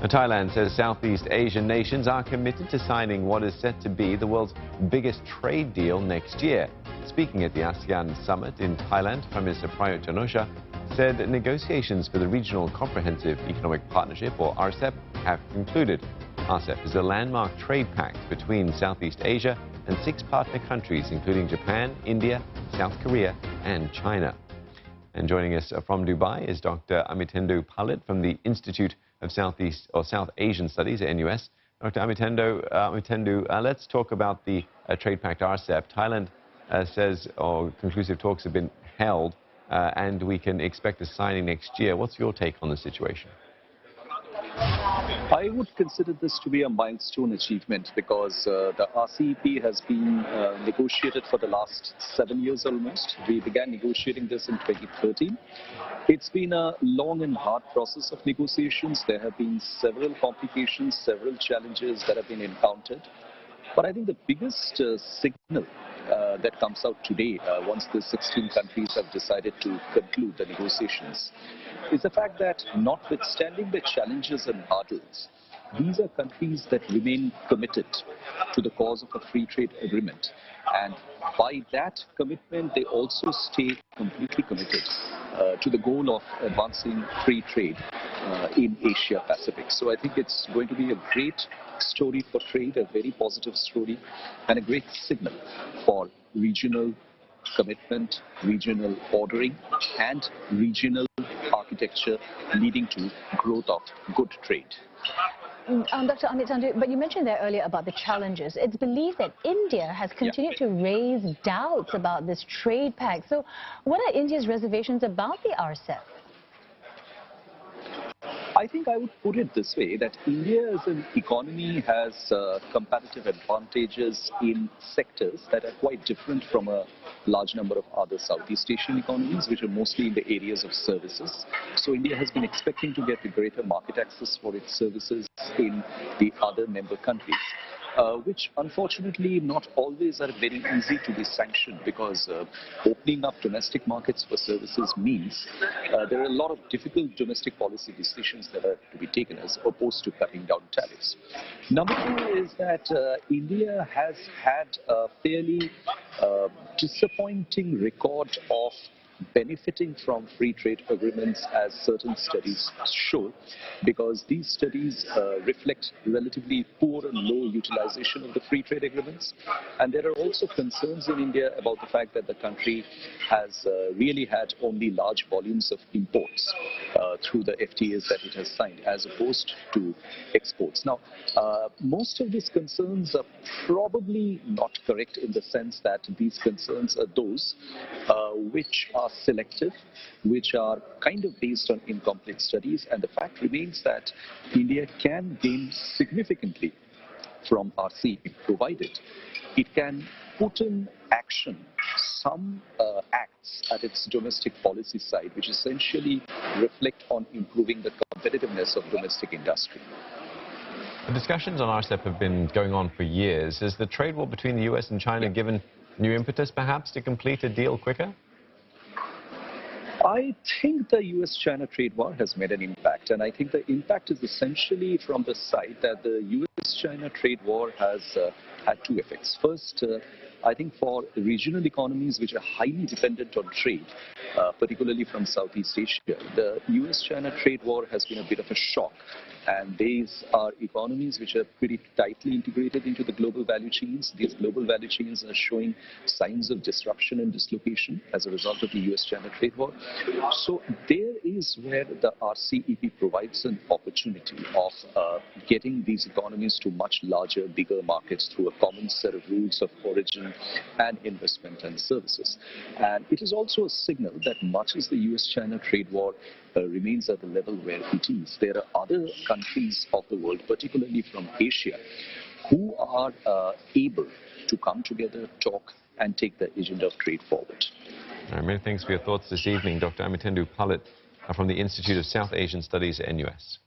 Thailand says Southeast Asian nations are committed to signing what is set to be the world's biggest trade deal next year. Speaking at the ASEAN summit in Thailand, Prime Minister Prayut Chan-o-cha said that negotiations for the Regional Comprehensive Economic Partnership, or RCEP, have concluded. RCEP is a landmark trade pact between Southeast Asia and 6 partner countries, including Japan, India, South Korea and China. And joining us from Dubai is Dr. Amitendo Palit from the Institute of South Asian Studies at NUS. Dr. Amitendo, let's talk about the trade pact RCEP. Thailand says conclusive talks have been held and we can expect a signing next year. What's your take on the situation? I would consider this to be a milestone achievement because the RCEP has been negotiated for the last 7 years almost. We began negotiating this in 2013. It's been a long and hard process of negotiations. There have been several complications, several challenges that have been encountered. But I think the biggest signal that comes out today, once the 16 countries have decided to conclude the negotiations, is the fact that notwithstanding the challenges and hurdles, these are countries that remain committed to the cause of a free trade agreement. And by that commitment, they also stay completely committed to the goal of advancing free trade in Asia Pacific. So I think it's going to be a great story for trade, a very positive story, and a great signal for regional commitment, regional ordering, and regional architecture leading to growth of good trade. Dr. Amitendo, but you mentioned there earlier about the challenges. It's believed that India has continued to raise doubts about this trade pact. So what are India's reservations about the RCEP? I think I would put it this way, that India as an economy has competitive advantages in sectors that are quite different from a large number of other Southeast Asian economies, which are mostly in the areas of services. So India has been expecting to get a greater market access for its services in the other member countries, which unfortunately not always are very easy to be sanctioned, because opening up domestic markets for services means there are a lot of difficult domestic policy decisions that are to be taken as opposed to cutting down tariffs. Number 2 is that India has had a fairly disappointing record of benefiting from free trade agreements, as certain studies show, because these studies reflect relatively poor and low utilization of the free trade agreements. And there are also concerns in India about the fact that the country has really had only large volumes of imports through the FTAs that it has signed, as opposed to exports. Now, most of these concerns are probably not correct, in the sense that these concerns are those which are selective, which are kind of based on incomplete studies, and the fact remains that India can gain significantly from RCEP, provided it can put in action some acts at its domestic policy side, which essentially reflect on improving the competitiveness of domestic industry. The discussions on RCEP have been going on for years. Has the trade war between the US and China given new impetus, perhaps, to complete a deal quicker? I think the US-China trade war has made an impact, and I think the impact is essentially from the side that the US-China trade war has had 2 effects. First, I think for regional economies which are highly dependent on trade, particularly from Southeast Asia, the US-China trade war has been a bit of a shock. And these are economies which are pretty tightly integrated into the global value chains. These global value chains are showing signs of disruption and dislocation as a result of the US-China trade war. So there is where the RCEP provides an opportunity of getting these economies to much larger, bigger markets through a common set of rules of origin and investment and services. And it is also a signal that much as the US-China trade war remains at the level where it is, there are other countries of the world, particularly from Asia, who are able to come together, talk, and take the agenda of trade forward. Many thanks for your thoughts this evening, Dr. Amitendo Palit from the Institute of South Asian Studies at NUS.